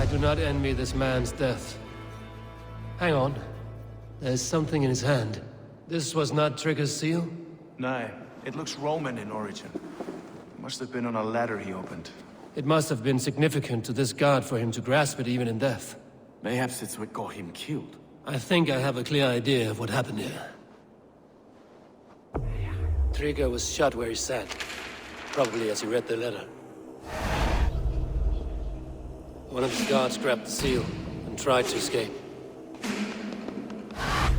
I do not envy this man's death. Hang on. There's something in his hand. This was not Trigger's seal? No, it looks Roman in origin. Must have been on a ladder he opened. It must have been significant to this god for him to grasp it even in death. Mayhaps it's what got him killed. I think I have a clear idea of what happened here. Trigger was shot where he sat. Probably as he read the letter. One of his guards grabbed the seal and tried to escape.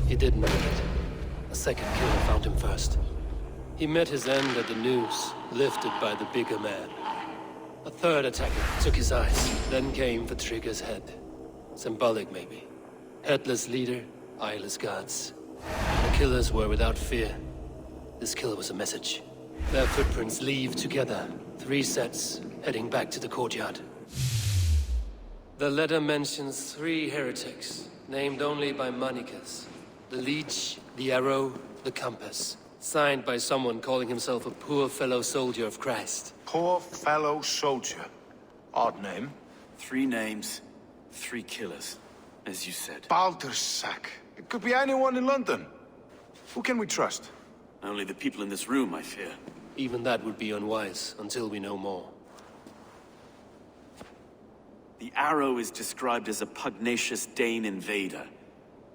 He didn't make it. A second killer found him first. He met his end at the noose, lifted by the bigger man. A third attacker took his eyes, then came for Trigger's head. Symbolic, maybe. Headless leader, eyeless guards. The killers were without fear. This killer was a message. Their footprints leave together. 3 sets, heading back to the courtyard. The letter mentions 3 heretics, named only by monikers. The Leech, the Arrow, the Compass. Signed by someone calling himself a poor fellow soldier of Christ. Poor fellow soldier. Odd name. 3 names, 3 killers, as you said. Baldersack. It could be anyone in London. Who can we trust? Only the people in this room, I fear. Even that would be unwise, until we know more. The Arrow is described as a pugnacious Dane invader.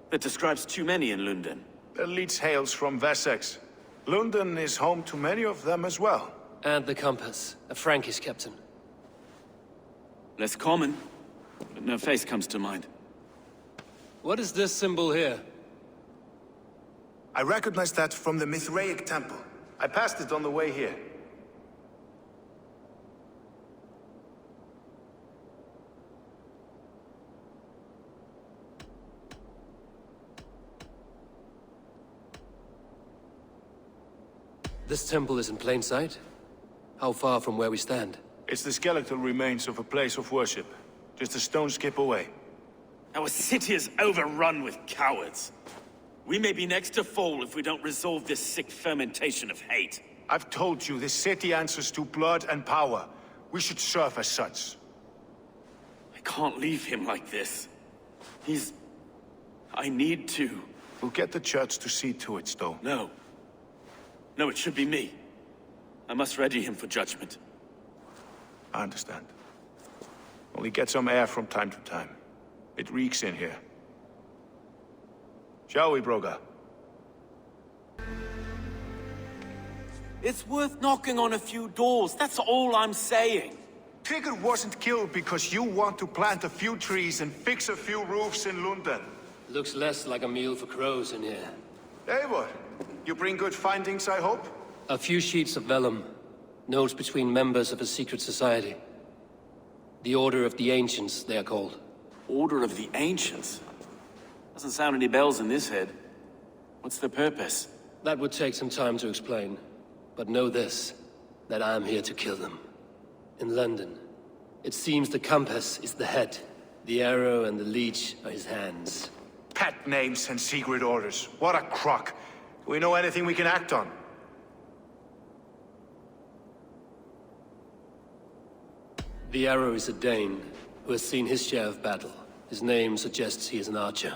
That describes too many in London. The Leech hails from Wessex. London is home to many of them as well. And the Compass, a Frankish captain. Less common, but no face comes to mind. What is this symbol here? I recognize that from the Mithraic temple. I passed it on the way here. This temple is in plain sight? How far from where we stand? It's the skeletal remains of a place of worship. Just a stone's skip away. Our city is overrun with cowards. We may be next to fall if we don't resolve this sick fermentation of hate. I've told you, this city answers to blood and power. We should serve as such. I can't leave him like this. I need to. We'll get the church to see to it, Stowe. No. No, it should be me. I must ready him for judgment. I understand. Only get some air from time to time. It reeks in here. Shall we, Broga? It's worth knocking on a few doors, that's all I'm saying. Trigger wasn't killed because you want to plant a few trees and fix a few roofs in London. Looks less like a meal for crows in here. Eivor, you bring good findings, I hope? A few sheets of vellum. Notes between members of a secret society. The Order of the Ancients, they are called. Order of the Ancients? Doesn't sound any bells in this head. What's the purpose? That would take some time to explain. But know this, that I am here to kill them. In London, it seems the Compass is the head. The Arrow and the Leech are his hands. Pet names and secret orders. What a crock. Do we know anything we can act on? The Arrow is a Dane, who has seen his share of battle. His name suggests he is an archer.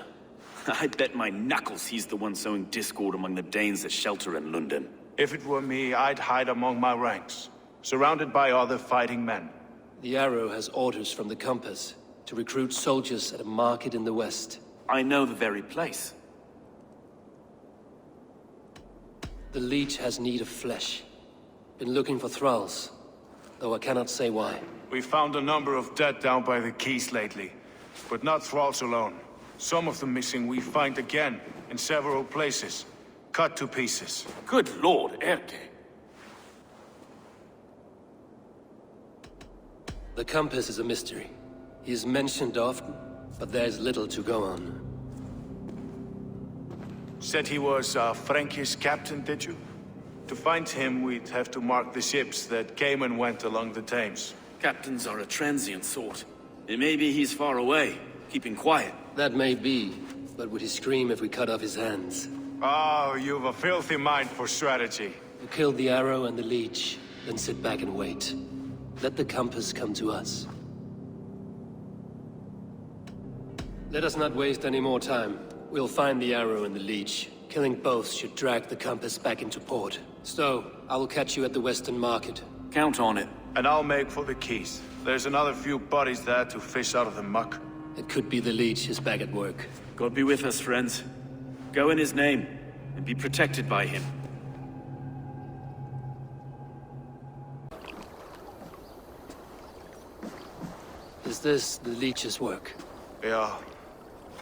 I bet my knuckles he's the one sowing discord among the Danes that shelter in London. If it were me, I'd hide among my ranks, surrounded by other fighting men. The Arrow has orders from the Compass to recruit soldiers at a market in the west. I know the very place. The Leech has need of flesh. Been looking for thralls, though I cannot say why. We found a number of dead down by the quays lately, but not thralls alone. Some of the missing we find again in several places, cut to pieces. Good Lord, Erke. The Compass is a mystery. He is mentioned often, but there is little to go on. Said he was a Frankish captain, did you? To find him, we'd have to mark the ships that came and went along the Thames. Captains are a transient sort. It may be he's far away, keeping quiet. That may be, but would he scream if we cut off his hands? Oh, you've a filthy mind for strategy. We'll kill the Arrow and the Leech, then sit back and wait. Let the Compass come to us. Let us not waste any more time. We'll find the arrow and the Leech. Killing both should drag the compass back into port. Stowe, I will catch you at the Western Market. Count on it. And I'll make for the keys. There's another few bodies there to fish out of the muck. It could be the Leech is back at work. God be with us, friends. Go in his name, and be protected by him. Is this the Leech's work? Yeah.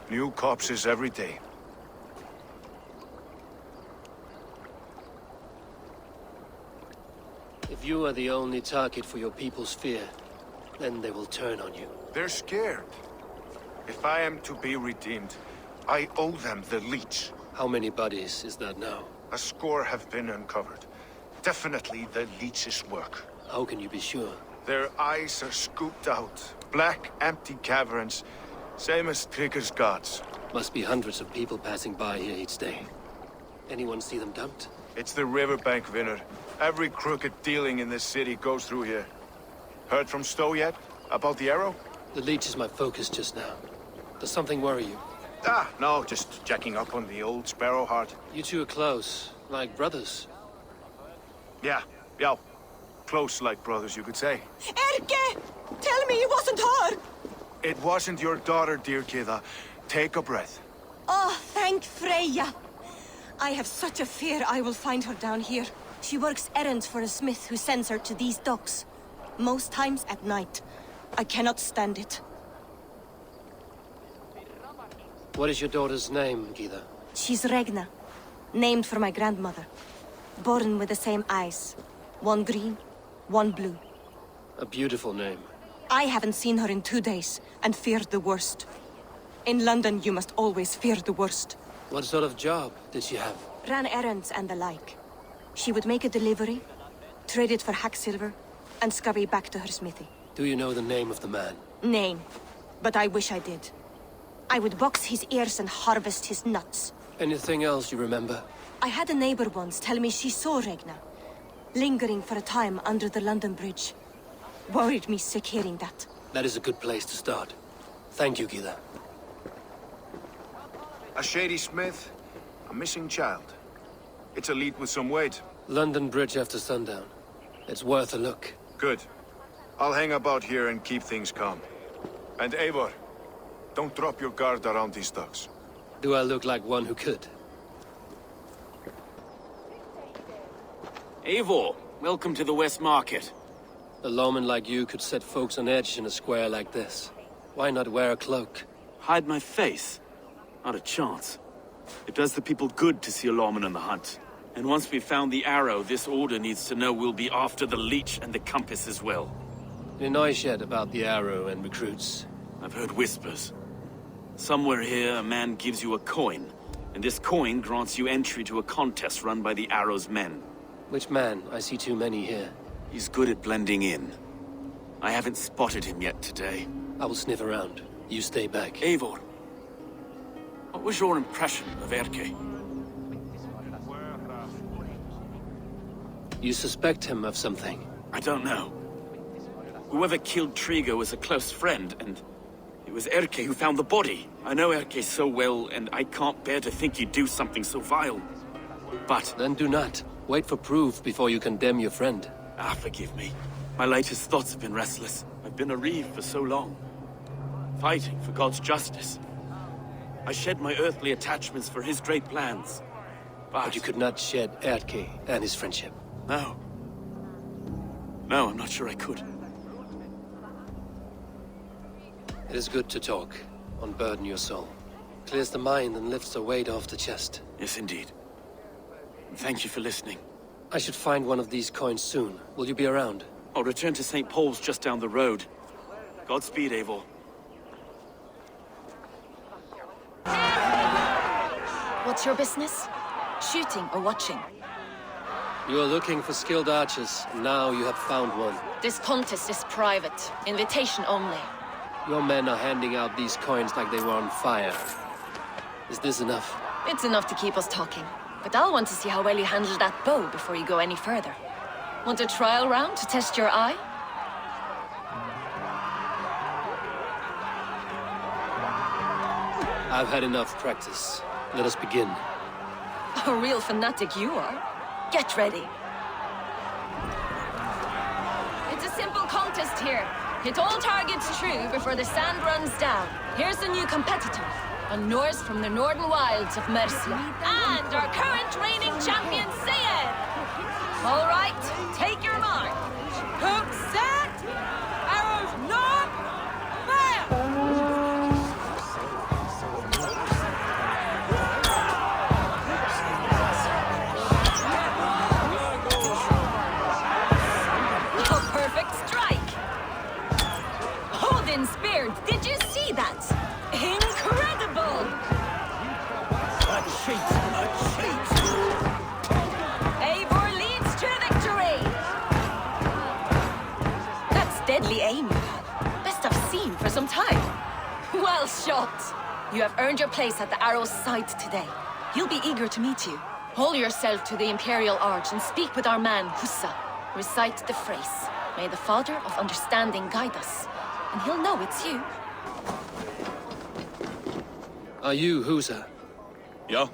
New corpses every day. If you are the only target for your people's fear, then they will turn on you. They're scared. If I am to be redeemed, I owe them the Leech. How many bodies is that now? A score have been uncovered. Definitely the Leech's work. How can you be sure? Their eyes are scooped out. Black, empty caverns. Same as Trigger's gods. Must be hundreds of people passing by here each day. Anyone see them dumped? It's the riverbank, Vinner. Every crooked dealing in this city goes through here. Heard from Stowe yet? About the arrow? The Leech is my focus just now. Does something worry you? Ah, no, just checking up on the old Sparrowheart. You two are close, like brothers. Yeah. Close like brothers, you could say. Erke! Tell me it wasn't her! It wasn't your daughter, dear Kida. Take a breath. Oh, thank Freya. I have such a fear I will find her down here. She works errands for a smith who sends her to these docks. Most times at night. I cannot stand it. What is your daughter's name, Gita? She's Regna. Named for my grandmother. Born with the same eyes. One green, one blue. A beautiful name. I haven't seen her in 2 days, and feared the worst. In London, you must always fear the worst. What sort of job did she have? Ran errands and the like. She would make a delivery, trade it for hack silver, and scurry back to her smithy. Do you know the name of the man? Name. But I wish I did. I would box his ears and harvest his nuts. Anything else you remember? I had a neighbor once tell me she saw Regna, lingering for a time under the London Bridge. Worried me sick hearing that. That is a good place to start. Thank you, Gita. A shady smith, a missing child. It's a lead with some weight. London Bridge after sundown. It's worth a look. Good. I'll hang about here and keep things calm. And Eivor, don't drop your guard around these docks. Do I look like one who could? Eivor, welcome to the West Market. A lawman like you could set folks on edge in a square like this. Why not wear a cloak? Hide my face? Not a chance. It does the people good to see a lawman on the hunt. And once we've found the arrow, this order needs to know we'll be after the Leech and the compass as well. Any noise yet about the arrow and recruits? I've heard whispers. Somewhere here, a man gives you a coin, and this coin grants you entry to a contest run by the Arrow's men. Which man? I see too many here. He's good at blending in. I haven't spotted him yet today. I will sniff around. You stay back. Eivor, what was your impression of Erke? You suspect him of something? I don't know. Whoever killed Trigo was a close friend, and it was Erke who found the body. I know Erke so well, and I can't bear to think he'd do something so vile. But... Then do not. Wait for proof before you condemn your friend. forgive me. My latest thoughts have been restless. I've been a reeve for so long. Fighting for God's justice. I shed my earthly attachments for his great plans. But you could not shed Erke and his friendship. No. No, I'm not sure I could. It is good to talk. Unburden your soul. Clears the mind and lifts a weight off the chest. Yes, indeed. Thank you for listening. I should find one of these coins soon. Will you be around? I'll return to St. Paul's just down the road. Godspeed, Eivor. What's your business? Shooting or watching? You are looking for skilled archers, and now you have found one. This contest is private. Invitation only. Your men are handing out these coins like they were on fire. Is this enough? It's enough to keep us talking. But I'll want to see how well you handle that bow before you go any further. Want a trial round to test your eye? I've had enough practice. Let us begin. A real fanatic you are. Get ready. It's a simple contest here. Hit all targets true before the sand runs down. Here's the new competitor. A Norse from the northern wilds of Mercia. And our current reigning champion, Sayed! All right, take your mark. Hook set! Arrows not! Fire! A perfect strike! Odin spear, did you see that? Incredible! A cheat! Eivor leads to victory! That's deadly aim you have. Best I've seen for some time. Well shot! You have earned your place at the arrow's side today. He'll be eager to meet you. Hold yourself to the Imperial Arch and speak with our man, Hussa. Recite the phrase. May the Father of Understanding guide us. And he'll know it's you. Are you Husa? Yeah?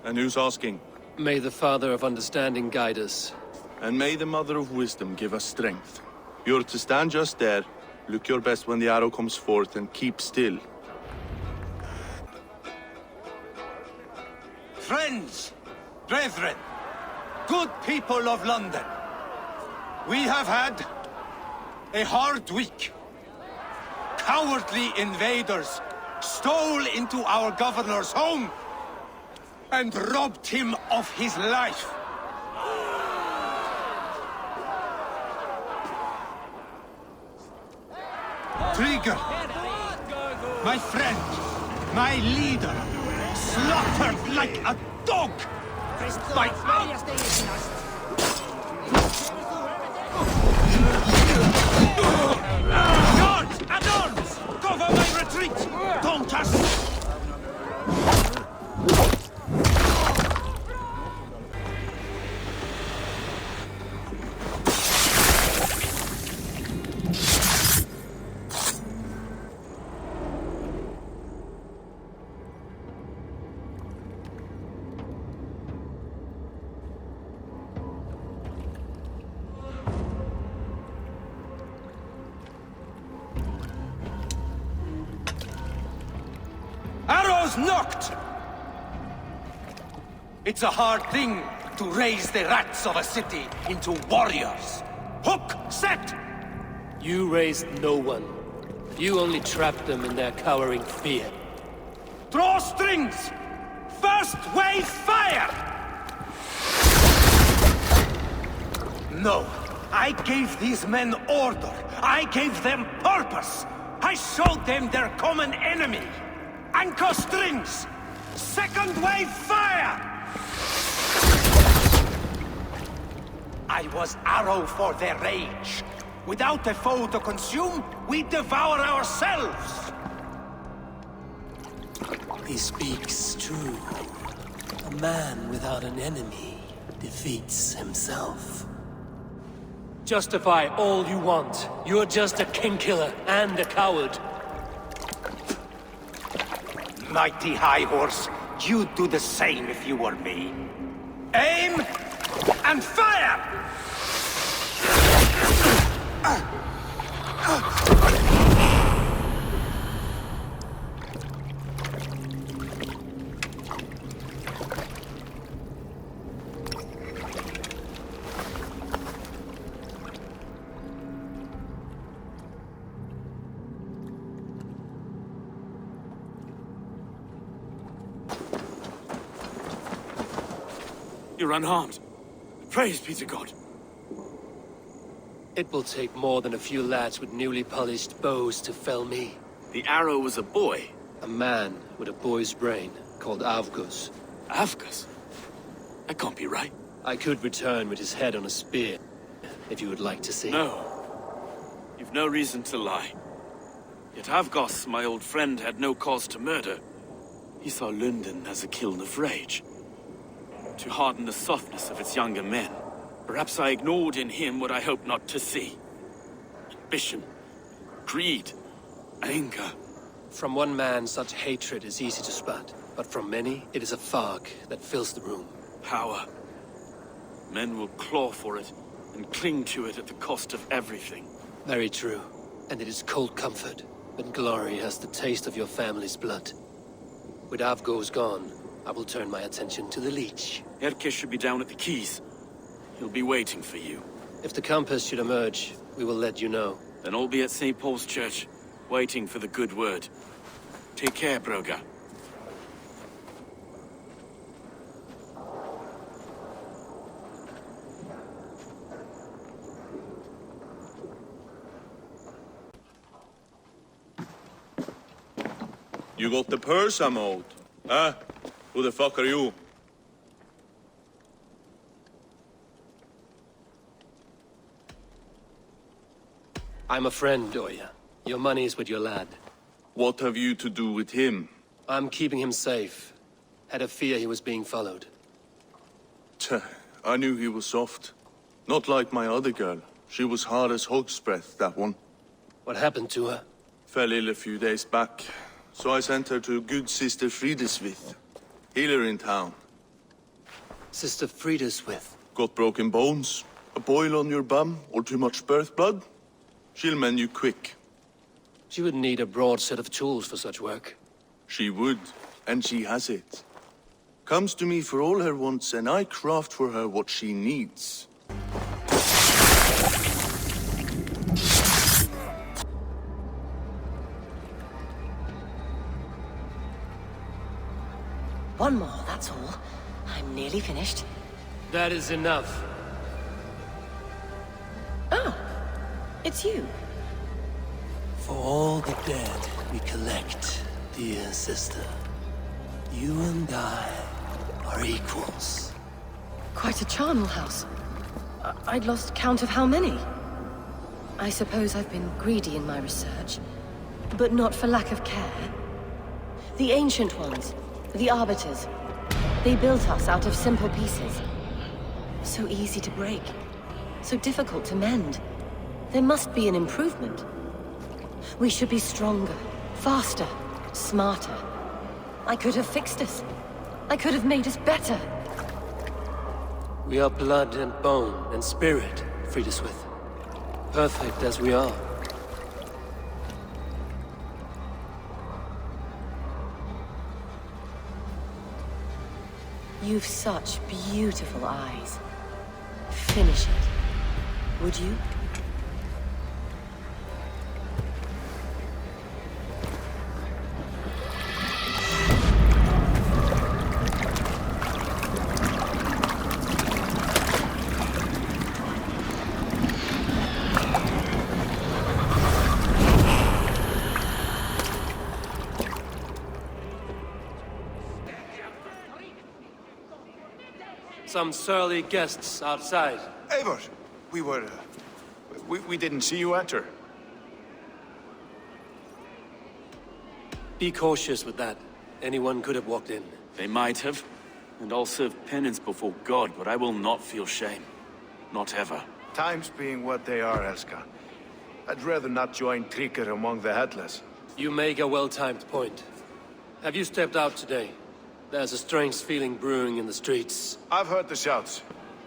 And who's asking? May the Father of Understanding guide us. And may the Mother of Wisdom give us strength. You're to stand just there, look your best when the arrow comes forth, and keep still. Friends, brethren, good people of London, we have had a hard week. Cowardly invaders stole into our governor's home and robbed him of his life. Trigger, my friend, my leader, slaughtered like a dog by Guards and arms! Cover my retreat! Don't touch! Arrows knocked! It's a hard thing to raise the rats of a city into warriors. Hook, set! You raised no one. You only trapped them in their cowering fear. Draw strings! First wave fire! No, I gave these men order. I gave them purpose. I showed them their common enemy. Anchor strings! Second wave fire! I was arrow for their rage. Without a foe to consume, we devour ourselves! He speaks true. A man without an enemy defeats himself. Justify all you want. You're just a king-killer and a coward. Mighty High Horse, you'd do the same if you were me. Aim and fire! You're unharmed. Praise be to God. It will take more than a few lads with newly polished bows to fell me. The arrow was a boy. A man with a boy's brain, called Avgus. Avgus? That can't be right. I could return with his head on a spear, if you would like to see. No. You've no reason to lie. Yet Avgos, my old friend, had no cause to murder. He saw London as a kiln of rage. To harden the softness of its younger men. Perhaps I ignored in him what I hoped not to see. Ambition, greed, anger. From one man, such hatred is easy to spot. But from many, it is a fog that fills the room. Power. Men will claw for it, and cling to it at the cost of everything. Very true. And it is cold comfort when glory has the taste of your family's blood. With Avgo's gone, I will turn my attention to the Leech. Erke should be down at the quays. He'll be waiting for you. If the compass should emerge, we will let you know. Then I'll be at St. Paul's Church, waiting for the good word. Take care, Broga. You got the purse I'm owed? Huh? Who the fuck are you? I'm a friend, Oya. Your money is with your lad. What have you to do with him? I'm keeping him safe. Had a fear he was being followed. Tch, I knew he was soft. Not like my other girl. She was hard as hog's breath, that one. What happened to her? Fell ill a few days back. So I sent her to good Sister Frideswith. Healer in town. Sister Frideswith. Got broken bones, a boil on your bum, or too much birth blood? She'll mend you quick. She would need a broad set of tools for such work. She would, and she has it. Comes to me for all her wants, and I craft for her what she needs. One more, that's all. I'm nearly finished. That is enough. Ah, it's you. For all the dead we collect, dear sister, you and I are equals. Quite a charnel house. I'd lost count of how many. I suppose I've been greedy in my research, but not for lack of care. The ancient ones, the Arbiters, they built us out of simple pieces. So easy to break, so difficult to mend. There must be an improvement. We should be stronger, faster, smarter. I could have fixed us. I could have made us better. We are blood and bone and spirit, Frideswith. Perfect as we are. You've such beautiful eyes. Finish it, would you? Some surly guests outside. Eivor, we didn't see you enter. Be cautious with that. Anyone could have walked in. They might have, and I'll serve penance before God, but I will not feel shame. Not ever. Times being what they are, Elska. I'd rather not join Tryggr among the headless. You make a well-timed point. Have you stepped out today? There's a strange feeling brewing in the streets. I've heard the shouts.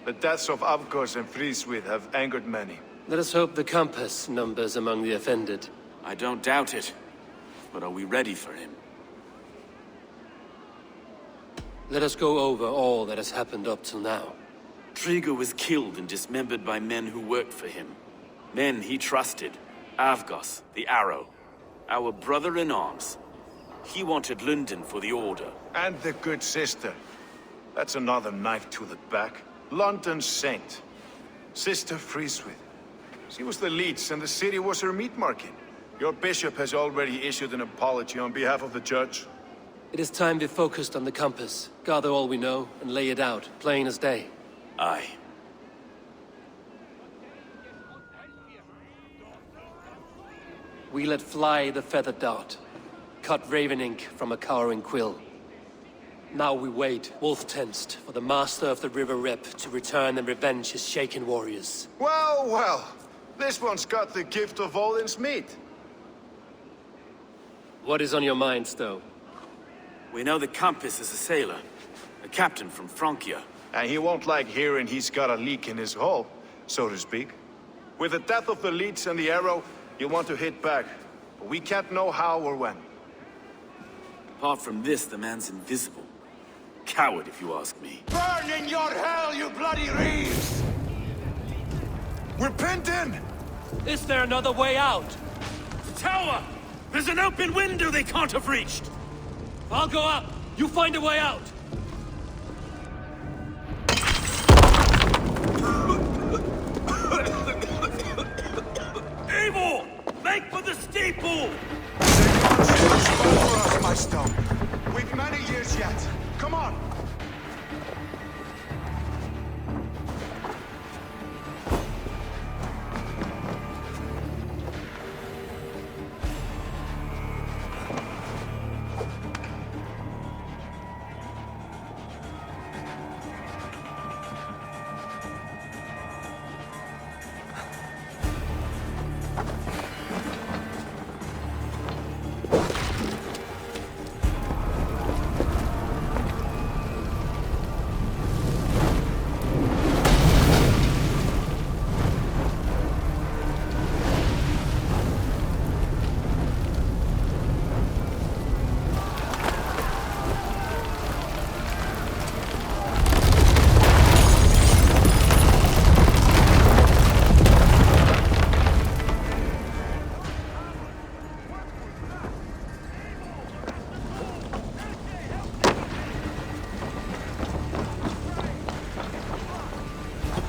The deaths of Avgos and Frideswith have angered many. Let us hope the compass numbers among the offended. I don't doubt it. But are we ready for him? Let us go over all that has happened up till now. Tryggr was killed and dismembered by men who worked for him. Men he trusted. Avgos, the Arrow. Our brother-in-arms. He wanted London for the Order. And the good sister. That's another knife to the back. London's saint. Sister Frideswith. She was the Leech and the city was her meat market. Your bishop has already issued an apology on behalf of the church. It is time we focused on the compass, gather all we know, and lay it out, plain as day. Aye. We let fly the feathered dart, cut raven ink from a cowering quill. Now we wait, wolf-tensed, for the master of the River Rep to return and revenge his shaken warriors. Well, well. This one's got the gift of Odin's meat. What is on your mind, Stowe? We know the Compass is a sailor. A captain from Francia. And he won't like hearing he's got a leak in his hull, so to speak. With the death of the Leech and the Arrow, he'll want to hit back. But we can't know how or when. Apart from this, the man's invisible. Coward, if you ask me. Burn in your hell, you bloody reeves! We're pinned in! Is there another way out? The tower! There's an open window they can't have reached! I'll go up. You find a way out. Eivor! Make for the steeple! For us, my Stone. We've many years yet. Come on!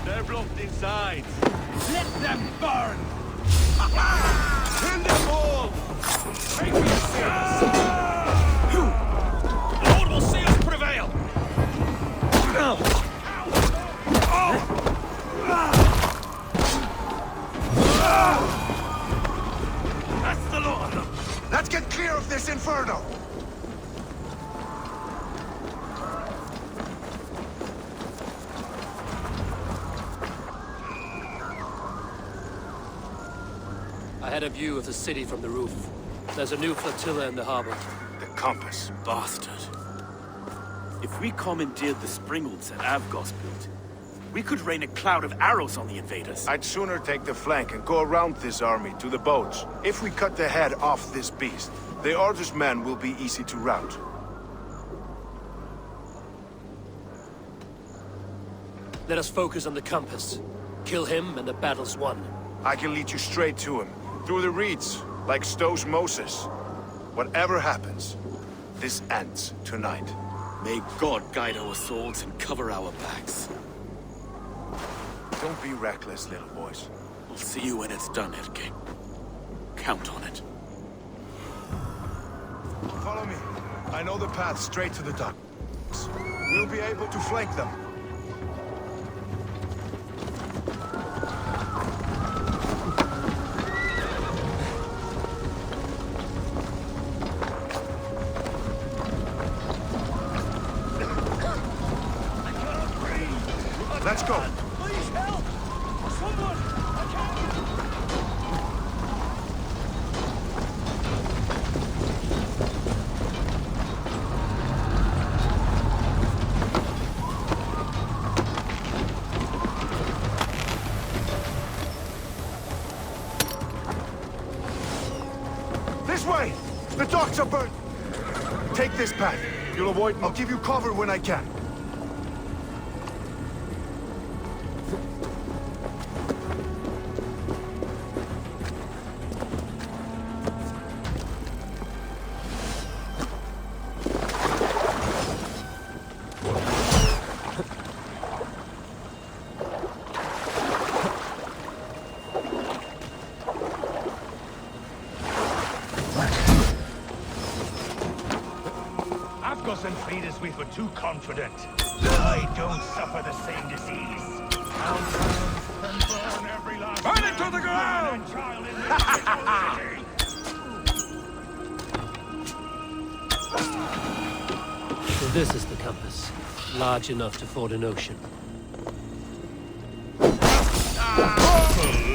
They're blocked inside. Let them burn! Kill them all! Make me serious! The Lord will see us prevail! That's the Lord! Let's get clear of this inferno! I had a view of the city from the roof. There's a new flotilla in the harbor. The Compass. Bastard. If we commandeered the springholds that Avgos built, we could rain a cloud of arrows on the invaders. I'd sooner take the flank and go around this army to the boats. If we cut the head off this beast, the Order's men will be easy to rout. Let us focus on the Compass. Kill him and the battle's won. I can lead you straight to him, through the reeds, like Stowe's Moses. Whatever happens, this ends tonight. May God guide our swords and cover our backs. Don't be reckless, little boys. We'll see you when it's done, Erke. Count on it. Follow me. I know the path straight to the docks. We'll be able to flank them. Let's go. Please help! Someone! I can't... This way! The docks are burnt! Take this path. You'll avoid... I'll give you cover when I can. Avgos and Frideswyth were too confident. I don't suffer the same disease. Burn every last... Burn it to the ground! Child in So this is the Compass. Large enough to ford an ocean.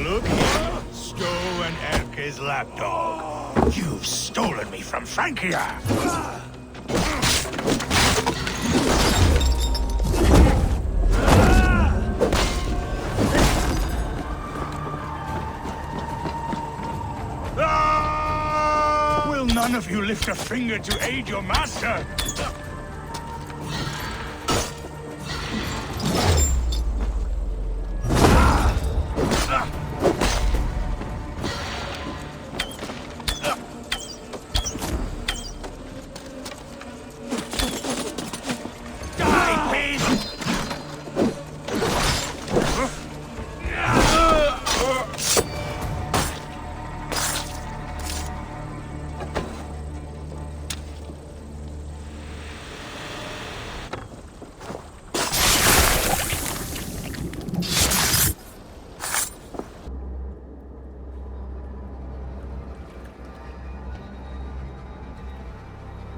Look here, Stowe and Erke's lapdog. You've stolen me from Francia! Will none of you lift a finger to aid your master?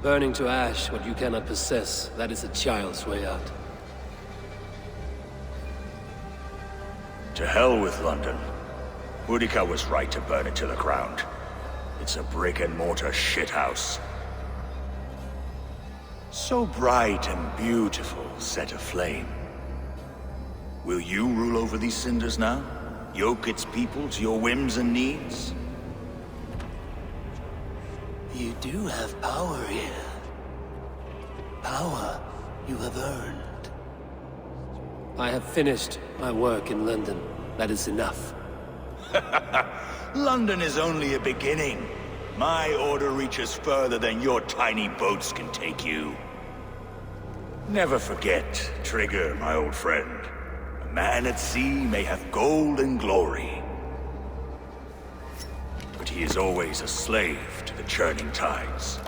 Burning to ash what you cannot possess, that is a child's way out. To hell with London. Boudica was right to burn it to the ground. It's a brick-and-mortar shithouse. So bright and beautiful, set aflame. Will you rule over these cinders now? Yoke its people to your whims and needs? You do have power here. Power you have earned. I have finished my work in London. That is enough. London is only a beginning. My order reaches further than your tiny boats can take you. Never forget, Trigger, my old friend. A man at sea may have gold and glory, but he is always a slave to the churning tides.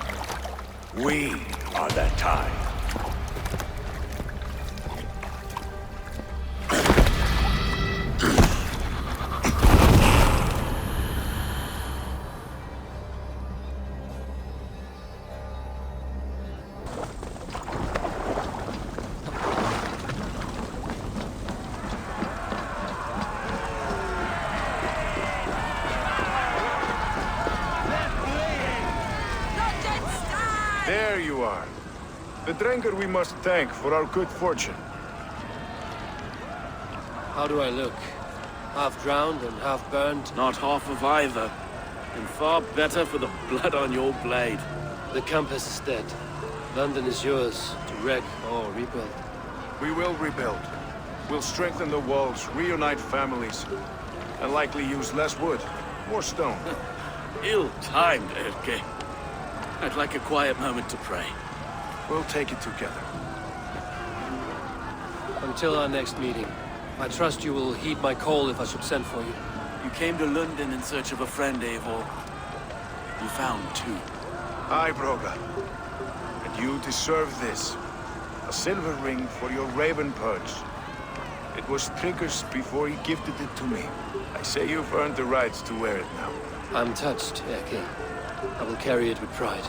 We are that tide. There you are. The drinker we must thank for our good fortune. How do I look? Half drowned and half burned? Not half of either. And far better for the blood on your blade. The Compass is dead. London is yours, to wreck or rebuild. We will rebuild. We'll strengthen the walls, reunite families, and likely use less wood, more stone. Ill-timed, Erke. I'd like a quiet moment to pray. We'll take it together. Until our next meeting, I trust you will heed my call if I should send for you. You came to London in search of a friend, Eivor. You found two. Aye, Broga. And you deserve this. A silver ring for your raven perch. It was Trigger's before he gifted it to me. I say you've earned the rights to wear it now. I'm touched, Erke. I will carry it with pride.